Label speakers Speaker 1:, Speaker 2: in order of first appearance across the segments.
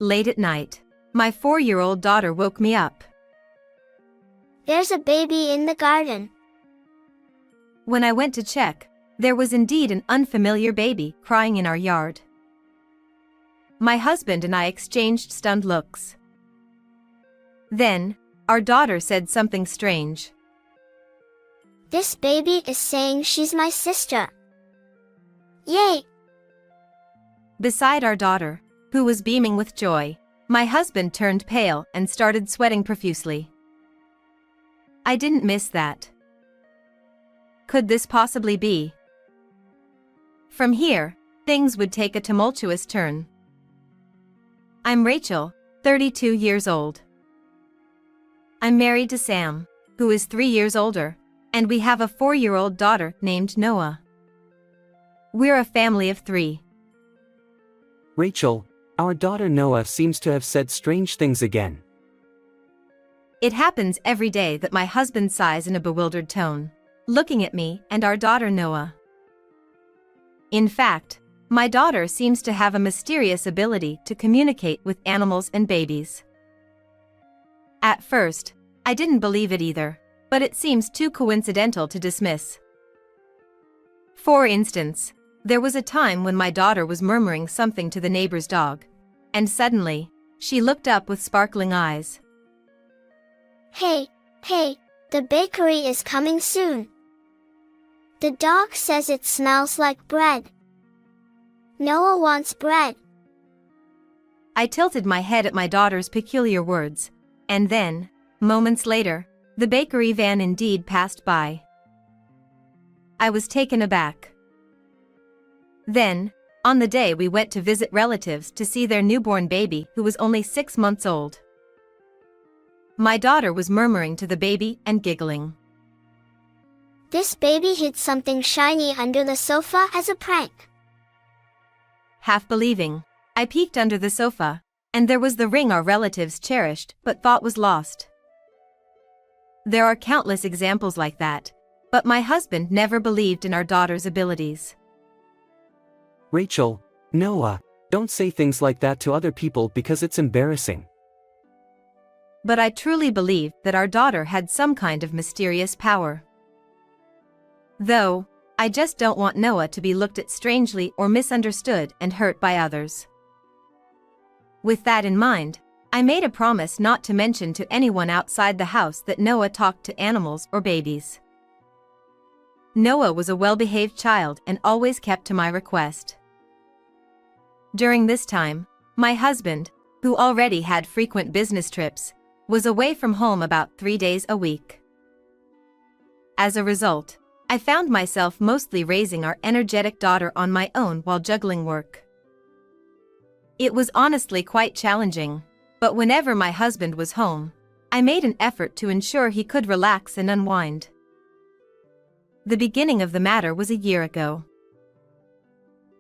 Speaker 1: Late at night, my 4-year-old daughter woke me up.
Speaker 2: There's a baby in the garden.
Speaker 1: When I went to check, there was indeed an unfamiliar baby crying in our yard. My husband and I exchanged stunned looks. Then, our daughter said something strange.
Speaker 2: This baby is saying she's my sister. Yay!
Speaker 1: Beside our daughter, who was beaming with joy, my husband turned pale and started sweating profusely. I didn't miss that. Could this possibly be? From here, things would take a tumultuous turn. I'm Rachel, 32 years old. I'm married to Sam, who is 3 years older, and we have a 4-year-old daughter named Noah. We're a family of 3.
Speaker 3: Rachel, our daughter Noah seems to have said strange things again.
Speaker 1: It happens every day that my husband sighs in a bewildered tone, looking at me and our daughter Noah. In fact, my daughter seems to have a mysterious ability to communicate with animals and babies. At first, I didn't believe it either, but it seems too coincidental to dismiss. For instance, there was a time when my daughter was murmuring something to the neighbor's dog, and suddenly, she looked up with sparkling eyes.
Speaker 2: Hey, the bakery is coming soon. The dog says it smells like bread. Noah wants bread.
Speaker 1: I tilted my head at my daughter's peculiar words, and then, moments later, the bakery van indeed passed by. I was taken aback. Then, on the day we went to visit relatives to see their newborn baby who was only 6 months old. My daughter was murmuring to the baby and giggling.
Speaker 2: This baby hid something shiny under the sofa as a prank.
Speaker 1: Half believing, I peeked under the sofa, and there was the ring our relatives cherished but thought was lost. There are countless examples like that, but my husband never believed in our daughter's abilities.
Speaker 3: Rachel, Noah, don't say things like that to other people because it's embarrassing.
Speaker 1: But I truly believe that our daughter had some kind of mysterious power. Though, I just don't want Noah to be looked at strangely or misunderstood and hurt by others. With that in mind, I made a promise not to mention to anyone outside the house that Noah talked to animals or babies. Noah was a well-behaved child and always kept to my request. During this time, my husband, who already had frequent business trips, was away from home about 3 days a week. As a result, I found myself mostly raising our energetic daughter on my own while juggling work. It was honestly quite challenging, but whenever my husband was home, I made an effort to ensure he could relax and unwind. The beginning of the matter was a year ago.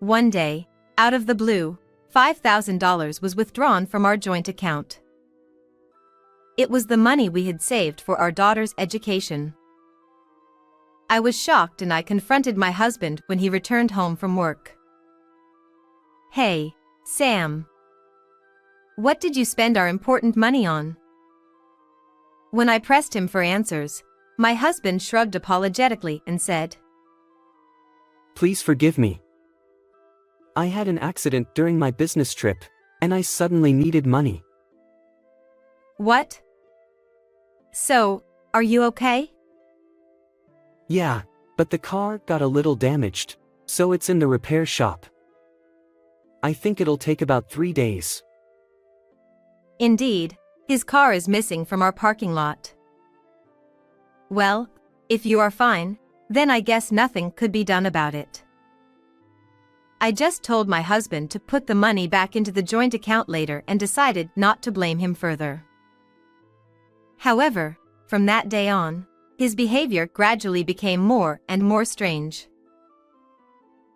Speaker 1: One day, out of the blue, $5,000 was withdrawn from our joint account. It was the money we had saved for our daughter's education. I was shocked and I confronted my husband when he returned home from work. Hey, Sam. What did you spend our important money on? When I pressed him for answers, my husband shrugged apologetically and said,
Speaker 3: Please forgive me. I had an accident during my business trip, and I suddenly needed money.
Speaker 1: What? So, are you okay?
Speaker 3: Yeah, but the car got a little damaged, so it's in the repair shop. I think it'll take about 3 days.
Speaker 1: Indeed, his car is missing from our parking lot. Well, if you are fine, then I guess nothing could be done about it. I just told my husband to put the money back into the joint account later and decided not to blame him further. However, from that day on, his behavior gradually became more and more strange.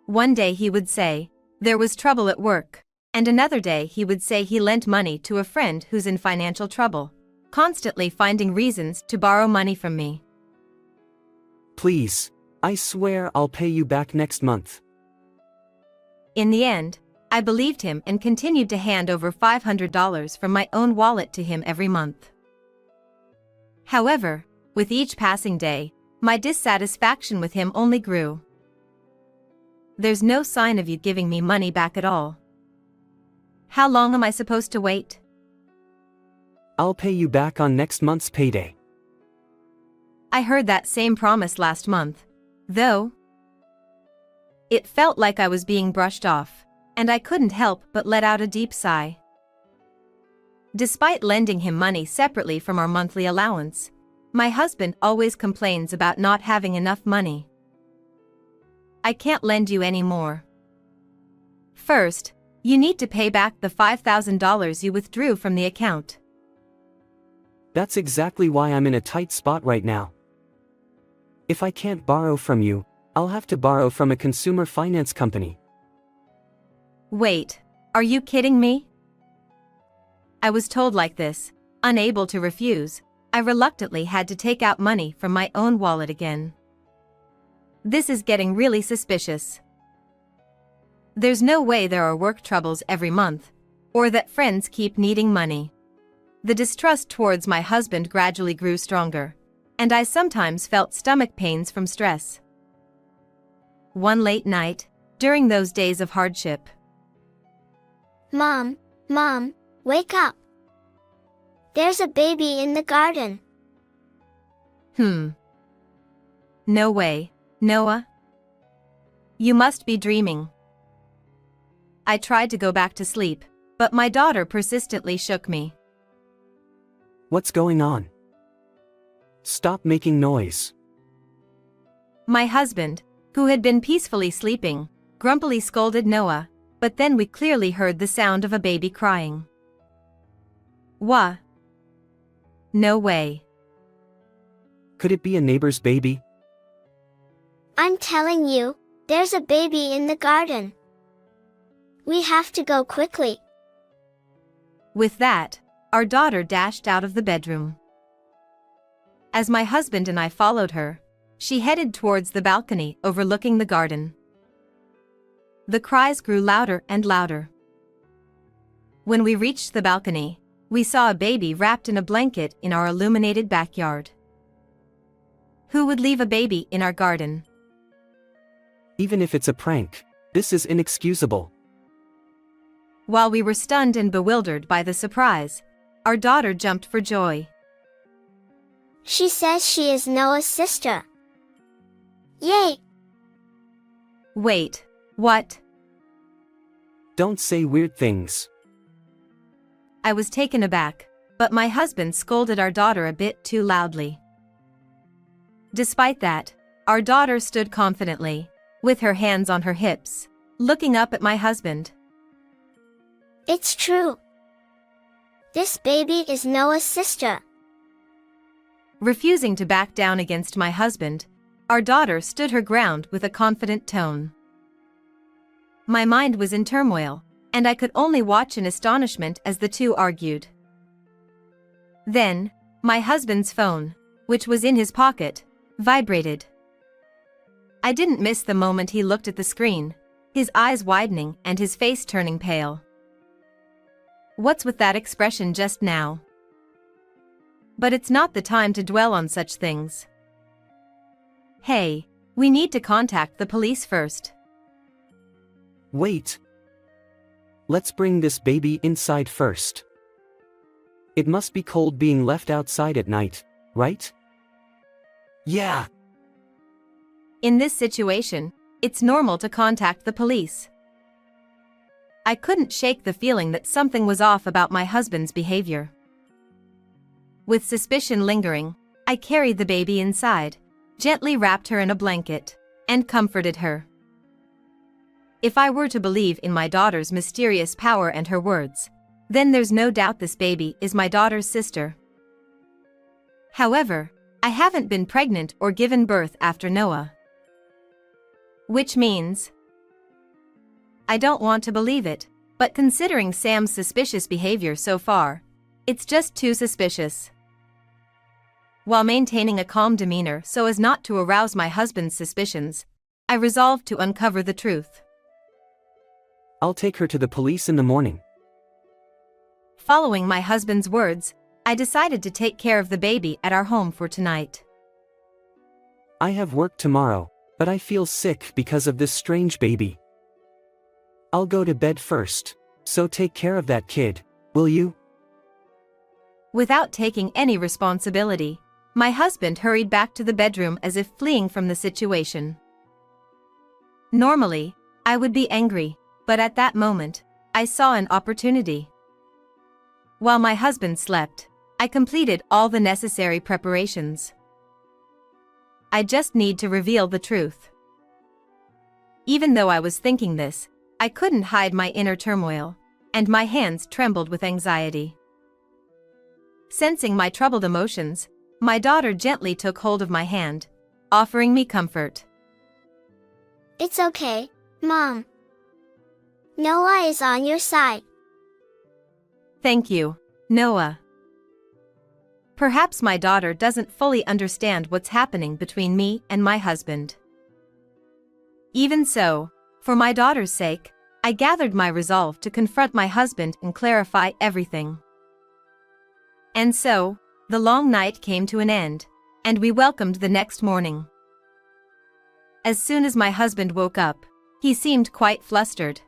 Speaker 1: One day he would say, there was trouble at work, and another day he would say he lent money to a friend who's in financial trouble, constantly finding reasons to borrow money from me.
Speaker 3: Please, I swear I'll pay you back next month.
Speaker 1: In the end, I believed him and continued to hand over $500 from my own wallet to him every month. However, with each passing day, my dissatisfaction with him only grew. There's no sign of you giving me money back at all. How long am I supposed to wait?
Speaker 3: I'll pay you back on next month's payday.
Speaker 1: I heard that same promise last month, though. It felt like I was being brushed off, and I couldn't help but let out a deep sigh. Despite lending him money separately from our monthly allowance, my husband always complains about not having enough money. I can't lend you any more. First, you need to pay back the $5,000 you withdrew from the account.
Speaker 3: That's exactly why I'm in a tight spot right now. If I can't borrow from you, I'll have to borrow from a consumer finance company.
Speaker 1: Wait, are you kidding me? I was told like this, unable to refuse. I reluctantly had to take out money from my own wallet again. This is getting really suspicious. There's no way there are work troubles every month, or that friends keep needing money. The distrust towards my husband gradually grew stronger, and I sometimes felt stomach pains from stress. One late night, during those days of hardship.
Speaker 2: Mom, wake up. There's a baby in the garden.
Speaker 1: No way, Noah. You must be dreaming. I tried to go back to sleep, but my daughter persistently shook me.
Speaker 3: What's going on? Stop making noise.
Speaker 1: My husband, who had been peacefully sleeping, grumpily scolded Noah, but then we clearly heard the sound of a baby crying. Wha? No way.
Speaker 3: Could it be a neighbor's baby?
Speaker 2: I'm telling you, there's a baby in the garden. We have to go quickly.
Speaker 1: With that, our daughter dashed out of the bedroom. As my husband and I followed her, she headed towards the balcony overlooking the garden. The cries grew louder and louder. When we reached the balcony, we saw a baby wrapped in a blanket in our illuminated backyard. Who would leave a baby in our garden?
Speaker 3: Even if it's a prank, this is inexcusable.
Speaker 1: While we were stunned and bewildered by the surprise, our daughter jumped for joy.
Speaker 2: She says she is Noah's sister. Yay!
Speaker 1: Wait, what?
Speaker 3: Don't say weird things.
Speaker 1: I was taken aback, but my husband scolded our daughter a bit too loudly. Despite that, our daughter stood confidently, with her hands on her hips, looking up at my husband.
Speaker 2: It's true. This baby is Noah's sister.
Speaker 1: Refusing to back down against my husband, our daughter stood her ground with a confident tone. My mind was in turmoil, and I could only watch in astonishment as the two argued. Then, my husband's phone, which was in his pocket, vibrated. I didn't miss the moment he looked at the screen, his eyes widening and his face turning pale. What's with that expression just now? But it's not the time to dwell on such things. Hey, we need to contact the police first.
Speaker 3: Wait. Let's bring this baby inside first. It must be cold being left outside at night, right? Yeah.
Speaker 1: In this situation, it's normal to contact the police. I couldn't shake the feeling that something was off about my husband's behavior. With suspicion lingering, I carried the baby inside, gently wrapped her in a blanket, and comforted her. If I were to believe in my daughter's mysterious power and her words, then there's no doubt this baby is my daughter's sister. However, I haven't been pregnant or given birth after Noah. Which means, I don't want to believe it, but considering Sam's suspicious behavior so far, it's just too suspicious. While maintaining a calm demeanor so as not to arouse my husband's suspicions, I resolved to uncover the truth.
Speaker 3: I'll take her to the police in the morning.
Speaker 1: Following my husband's words, I decided to take care of the baby at our home for tonight.
Speaker 3: I have work tomorrow, but I feel sick because of this strange baby. I'll go to bed first, so take care of that kid, will you?
Speaker 1: Without taking any responsibility, my husband hurried back to the bedroom as if fleeing from the situation. Normally, I would be angry, but at that moment, I saw an opportunity. While my husband slept, I completed all the necessary preparations. I just need to reveal the truth. Even though I was thinking this, I couldn't hide my inner turmoil, and my hands trembled with anxiety. Sensing my troubled emotions, my daughter gently took hold of my hand, offering me comfort.
Speaker 2: It's okay, Mom. Noah is on your side.
Speaker 1: Thank you, Noah. Perhaps my daughter doesn't fully understand what's happening between me and my husband. Even so, for my daughter's sake, I gathered my resolve to confront my husband and clarify everything. And so, the long night came to an end, and we welcomed the next morning. As soon as my husband woke up, he seemed quite flustered.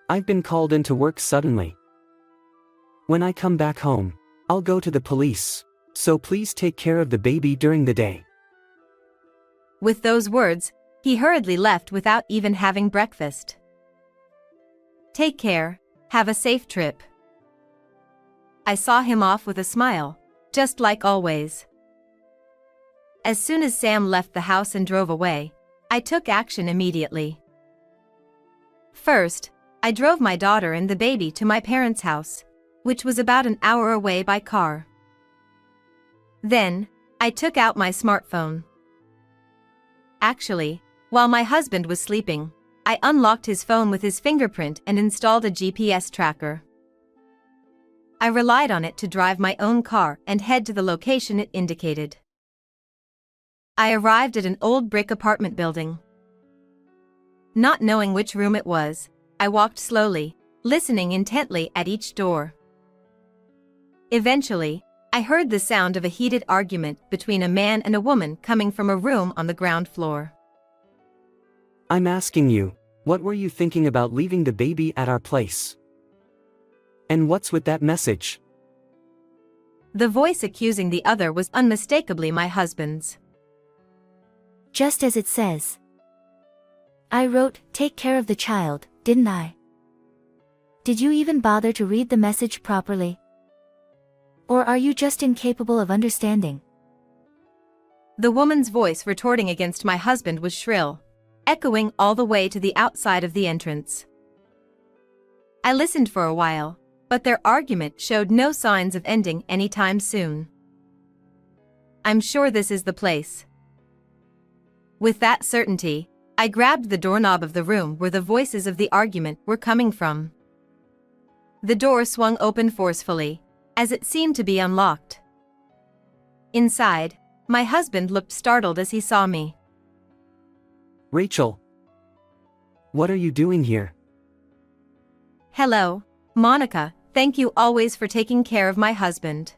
Speaker 3: I've been called into work suddenly. When I come back home, I'll go to the police, so please take care of the baby during the day.
Speaker 1: With those words, he hurriedly left without even having breakfast. Take care, have a safe trip. I saw him off with a smile, just like always. As soon as Sam left the house and drove away, I took action immediately. First, I drove my daughter and the baby to my parents' house, which was about an hour away by car. Then, I took out my smartphone. Actually, while my husband was sleeping, I unlocked his phone with his fingerprint and installed a GPS tracker. I relied on it to drive my own car and head to the location it indicated. I arrived at an old brick apartment building. Not knowing which room it was, I walked slowly, listening intently at each door. Eventually, I heard the sound of a heated argument between a man and a woman coming from a room on the ground floor.
Speaker 3: I'm asking you, what were you thinking about leaving the baby at our place? And what's with that message?
Speaker 1: The voice accusing the other was unmistakably my husband's.
Speaker 4: Just as it says. I wrote, take care of the child, didn't I? Did you even bother to read the message properly? Or are you just incapable of understanding?
Speaker 1: The woman's voice retorting against my husband was shrill, echoing all the way to the outside of the entrance. I listened for a while, but their argument showed no signs of ending anytime soon. I'm sure this is the place. With that certainty, I grabbed the doorknob of the room where the voices of the argument were coming from. The door swung open forcefully, as it seemed to be unlocked. Inside, my husband looked startled as he saw me.
Speaker 3: Rachel, what are you doing here?
Speaker 1: Hello, Monica, thank you always for taking care of my husband.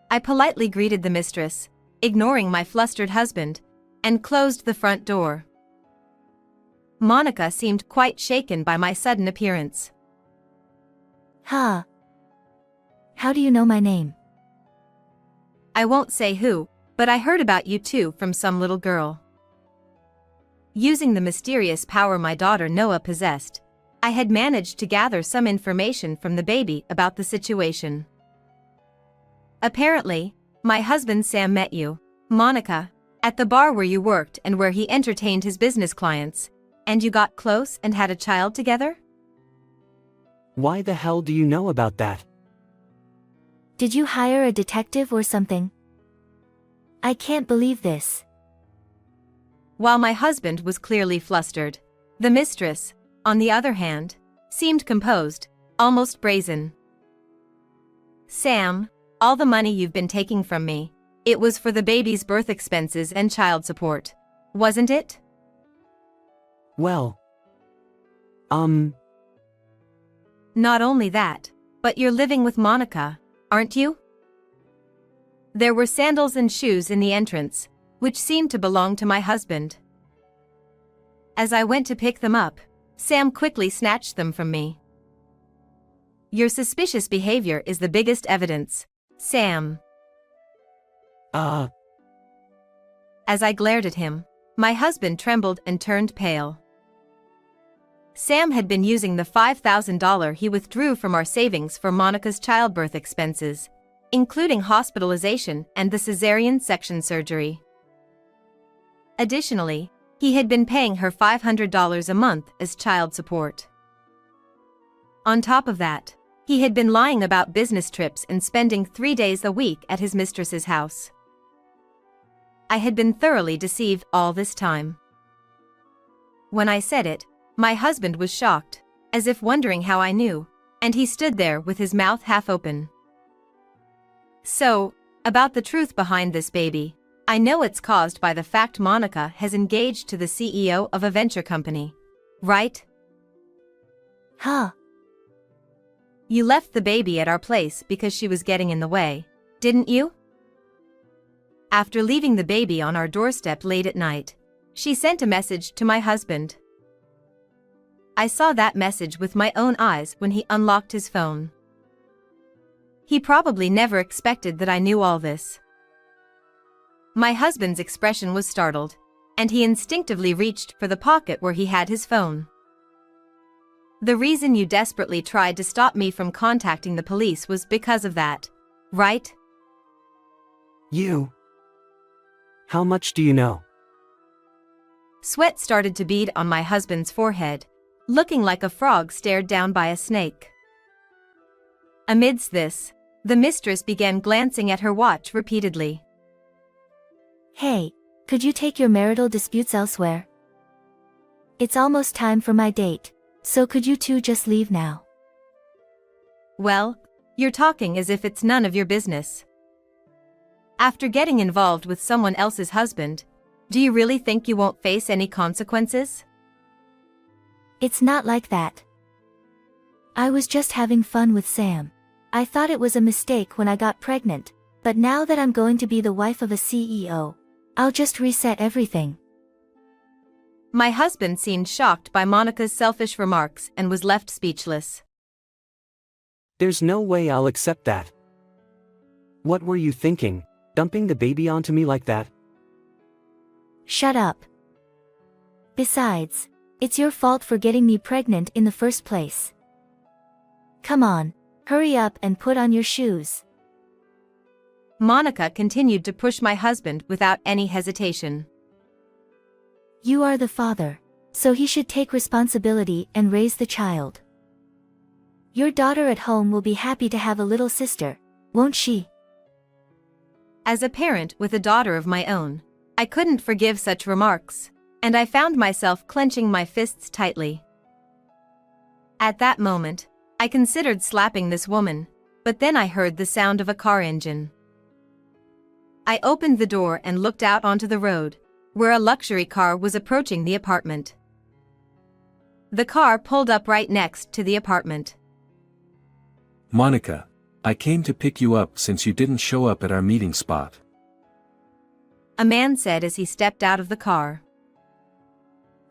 Speaker 1: I politely greeted the mistress, ignoring my flustered husband, and closed the front door. Monica seemed quite shaken by my sudden appearance.
Speaker 4: How do you know my name?
Speaker 1: I won't say who, but I heard about you too from some little girl. Using the mysterious power my daughter Noah possessed, I had managed to gather some information from the baby about the situation. Apparently, my husband Sam met you, Monica, at the bar where you worked and where he entertained his business clients, and you got close and had a child together?
Speaker 3: Why the hell do you know about that?
Speaker 4: Did you hire a detective or something? I can't believe this.
Speaker 1: While my husband was clearly flustered, the mistress, on the other hand, seemed composed, almost brazen. Sam, all the money you've been taking from me, it was for the baby's birth expenses and child support, wasn't it?
Speaker 3: Well,
Speaker 1: Not only that, but you're living with Monica, aren't you? There were sandals and shoes in the entrance, which seemed to belong to my husband. As I went to pick them up, Sam quickly snatched them from me. Your suspicious behavior is the biggest evidence, Sam. As I glared at him, my husband trembled and turned pale. Sam had been using the $5,000 he withdrew from our savings for Monica's childbirth expenses, including hospitalization and the cesarean section surgery. Additionally, he had been paying her $500 a month as child support. On top of that, he had been lying about business trips and spending 3 days a week at his mistress's house. I had been thoroughly deceived all this time. When I said it, my husband was shocked, as if wondering how I knew, and he stood there with his mouth half open. So, about the truth behind this baby, I know it's caused by the fact Monica has engaged to the CEO of a venture company, right?
Speaker 4: Huh?
Speaker 1: You left the baby at our place because she was getting in the way, didn't you? After leaving the baby on our doorstep late at night, she sent a message to my husband. I saw that message with my own eyes when he unlocked his phone. He probably never expected that I knew all this. My husband's expression was startled, and he instinctively reached for the pocket where he had his phone. The reason you desperately tried to stop me from contacting the police was because of that, right?
Speaker 3: You. How much do you know?
Speaker 1: Sweat started to bead on my husband's forehead, looking like a frog stared down by a snake. Amidst this, the mistress began glancing at her watch repeatedly.
Speaker 4: Hey, could you take your marital disputes elsewhere? It's almost time for my date, so could you two just leave now?
Speaker 1: Well, you're talking as if it's none of your business. After getting involved with someone else's husband, do you really think you won't face any consequences?
Speaker 4: It's not like that. I was just having fun with Sam. I thought it was a mistake when I got pregnant, but now that I'm going to be the wife of a CEO, I'll just reset everything.
Speaker 1: My husband seemed shocked by Monica's selfish remarks and was left speechless.
Speaker 3: There's no way I'll accept that. What were you thinking, dumping the baby onto me like that?
Speaker 4: Shut up. Besides, it's your fault for getting me pregnant in the first place. Come on, hurry up and put on your shoes.
Speaker 1: Monica continued to push my husband without any hesitation.
Speaker 4: You are the father, so he should take responsibility and raise the child. Your daughter at home will be happy to have a little sister, won't she?
Speaker 1: As a parent with a daughter of my own, I couldn't forgive such remarks, and I found myself clenching my fists tightly. At that moment, I considered slapping this woman, but then I heard the sound of a car engine. I opened the door and looked out onto the road, where a luxury car was approaching the apartment. The car pulled up right next to the apartment.
Speaker 5: Monica, I came to pick you up since you didn't show up at our meeting spot.
Speaker 1: A man said as he stepped out of the car.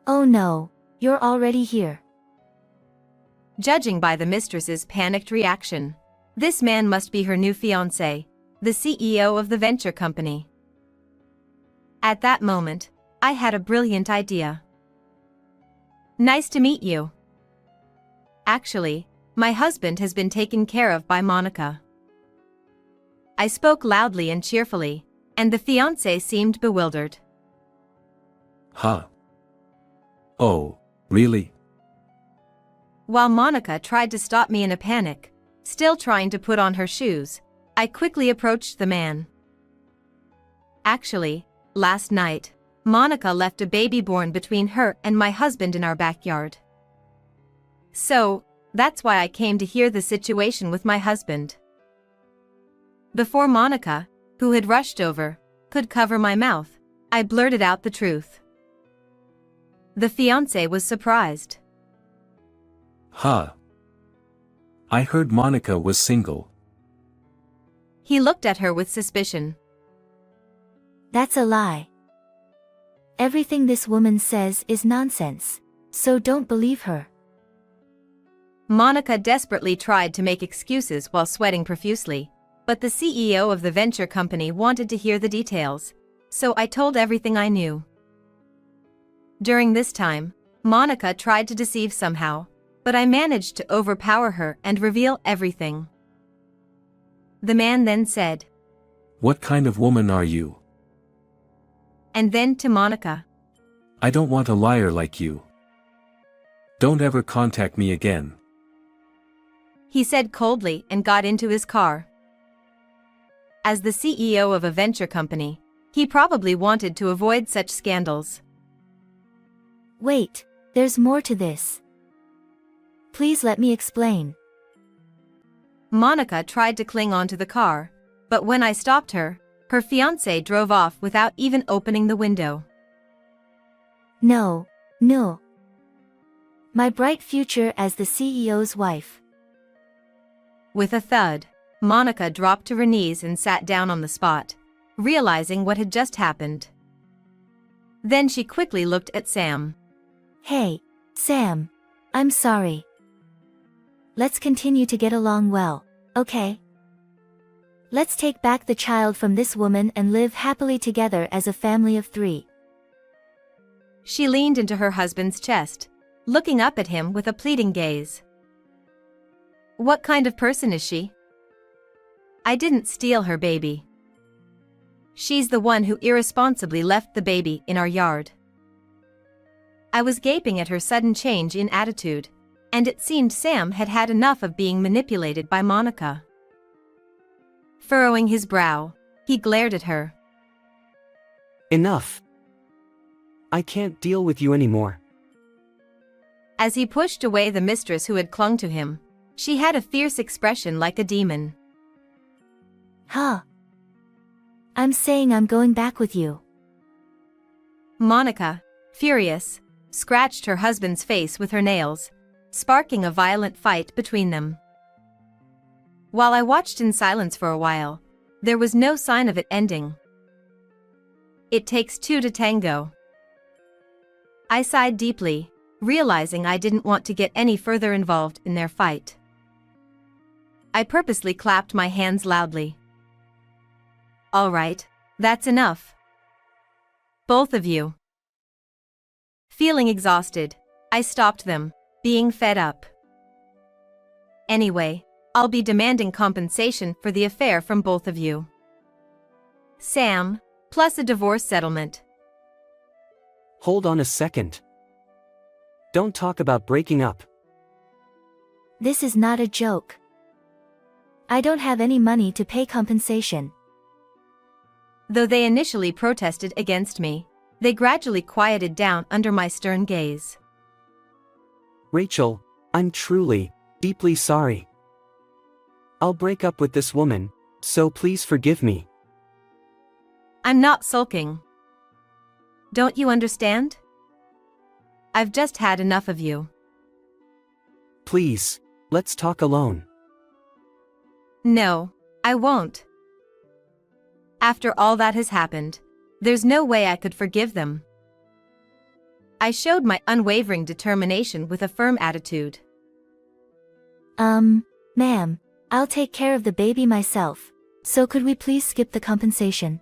Speaker 4: Oh no, you're already here.
Speaker 1: Judging by the mistress's panicked reaction, this man must be her new fiancé, the CEO of the venture company. At that moment, I had a brilliant idea. Nice to meet you. Actually, my husband has been taken care of by Monica. I spoke loudly and cheerfully, and the fiancé seemed bewildered.
Speaker 5: Huh? Oh, really?
Speaker 1: While Monica tried to stop me in a panic, still trying to put on her shoes, I quickly approached the man. Actually, last night, Monica left a baby born between her and my husband in our backyard. So, that's why I came to hear the situation with my husband. Before Monica, who had rushed over, could cover my mouth, I blurted out the truth. The fiancé was surprised.
Speaker 5: Huh. I heard Monica was single.
Speaker 1: He looked at her with suspicion.
Speaker 4: That's a lie. Everything this woman says is nonsense. So don't believe her.
Speaker 1: Monica desperately tried to make excuses while sweating profusely, but the CEO of the venture company wanted to hear the details, so I told everything I knew. During this time, Monica tried to deceive somehow, but I managed to overpower her and reveal everything. The man then said,
Speaker 5: What kind of woman are you?
Speaker 1: and then to Monica,
Speaker 5: I don't want a liar like you. Don't ever contact me again.
Speaker 1: he said coldly and got into his car. As the CEO of a venture company, he probably wanted to avoid such scandals.
Speaker 4: Wait, there's more to this. Please let me explain.
Speaker 1: Monica tried to cling onto the car, but when I stopped her, her fiancé drove off without even opening the window.
Speaker 4: No. My bright future as the CEO's wife.
Speaker 1: With a thud, Monica dropped to her knees and sat down on the spot, realizing what had just happened. Then she quickly looked at Sam.
Speaker 4: Hey, Sam. I'm sorry. Let's continue to get along well, okay? Let's take back the child from this woman and live happily together as a family of 3.
Speaker 1: She leaned into her husband's chest, looking up at him with a pleading gaze. What kind of person is she? I didn't steal her baby. She's the one who irresponsibly left the baby in our yard. I was gaping at her sudden change in attitude, and it seemed Sam had had enough of being manipulated by Monica. Furrowing his brow, he glared at her.
Speaker 3: Enough. I can't deal with you anymore.
Speaker 1: As he pushed away the mistress who had clung to him, she had a fierce expression like a demon.
Speaker 4: Huh. I'm saying I'm going back with you.
Speaker 1: Monica, furious, scratched her husband's face with her nails, sparking a violent fight between them. While I watched in silence for a while, there was no sign of it ending. It takes 2 to tango. I sighed deeply, realizing I didn't want to get any further involved in their fight. I purposely clapped my hands loudly. All right, that's enough. Both of you. Feeling exhausted, I stopped them, being fed up. Anyway, I'll be demanding compensation for the affair from both of you. Sam, plus a divorce settlement.
Speaker 3: Hold on a second. Don't talk about breaking up.
Speaker 4: This is not a joke. I don't have any money to pay compensation.
Speaker 1: Though they initially protested against me, they gradually quieted down under my stern gaze.
Speaker 3: Rachel, I'm truly, deeply sorry. I'll break up with this woman, so please forgive me.
Speaker 1: I'm not sulking. Don't you understand? I've just had enough of you.
Speaker 3: Please, let's talk alone.
Speaker 1: No, I won't. After all that has happened, there's no way I could forgive them. I showed my unwavering determination with a firm attitude.
Speaker 4: Ma'am, I'll take care of the baby myself, so could we please skip the compensation?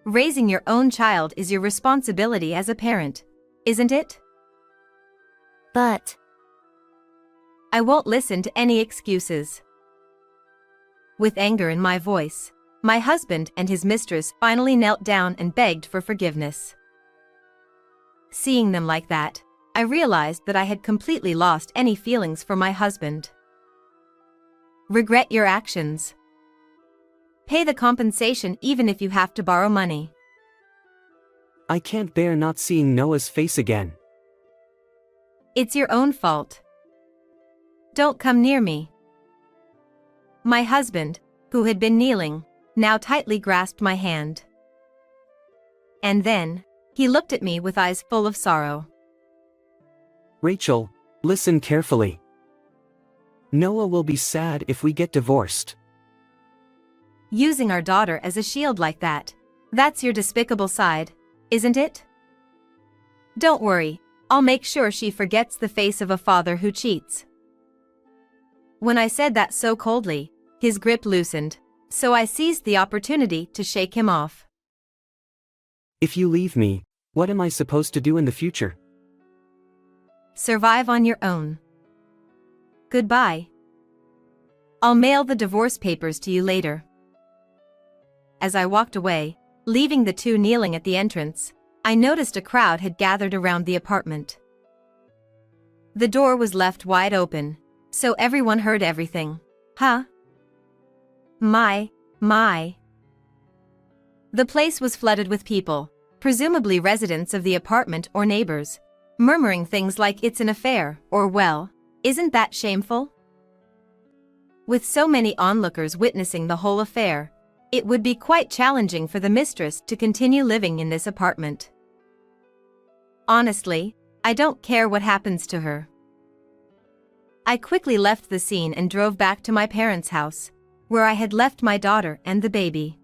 Speaker 1: Raising your own child is your responsibility as a parent, isn't it?
Speaker 4: But
Speaker 1: I won't listen to any excuses. With anger in my voice, my husband and his mistress finally knelt down and begged for forgiveness. Seeing them like that, I realized that I had completely lost any feelings for my husband. Regret your actions. Pay the compensation even if you have to borrow money.
Speaker 3: I can't bear not seeing Noah's face again.
Speaker 1: It's your own fault. Don't come near me. My husband, who had been kneeling, now tightly grasped my hand. And then, he looked at me with eyes full of sorrow.
Speaker 3: Rachel, Listen carefully. Noah will be sad if we get divorced.
Speaker 1: Using our daughter as a shield like that. That's your despicable side, isn't it? Don't worry, I'll make sure she forgets the face of a father who cheats. When I said that so coldly, his grip loosened, so I seized the opportunity to shake him off.
Speaker 3: If you leave me, what am I supposed to do in the future?
Speaker 1: Survive on your own. Goodbye. I'll mail the divorce papers to you later. As I walked away, leaving the two kneeling at the entrance, I noticed a crowd had gathered around the apartment. The door was left wide open, so everyone heard everything. Huh? My. The place was flooded with people, presumably residents of the apartment or neighbors, murmuring things like it's an affair or well, isn't that shameful? With so many onlookers witnessing the whole affair, it would be quite challenging for the mistress to continue living in this apartment. Honestly, I don't care what happens to her. I quickly left the scene and drove back to my parents' house, where I had left my daughter and the baby.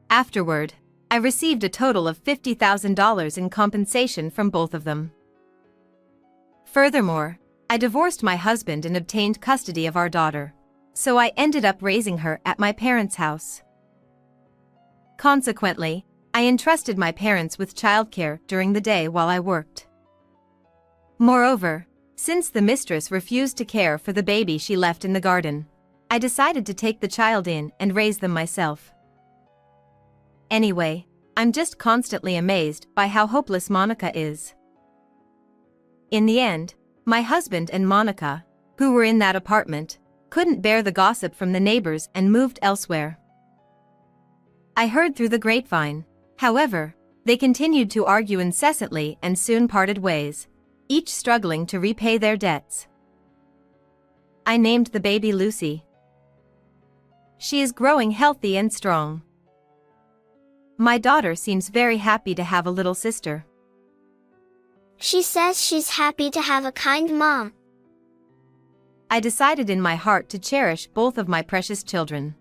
Speaker 1: Afterward, I received a total of $50,000 in compensation from both of them. Furthermore, I divorced my husband and obtained custody of our daughter, so I ended up raising her at my parents' house. Consequently, I entrusted my parents with childcare during the day while I worked. Moreover, since the mistress refused to care for the baby she left in the garden, I decided to take the child in and raise them myself. Anyway, I'm just constantly amazed by how hopeless Monica is. In the end, my husband and Monica, who were in that apartment, couldn't bear the gossip from the neighbors and moved elsewhere. I heard through the grapevine, however, they continued to argue incessantly and soon parted ways, each struggling to repay their debts. I named the baby Lucy. She is growing healthy and strong. My daughter seems very happy to have a little sister.
Speaker 2: She says she's happy to have a kind mom.
Speaker 1: I decided in my heart to cherish both of my precious children.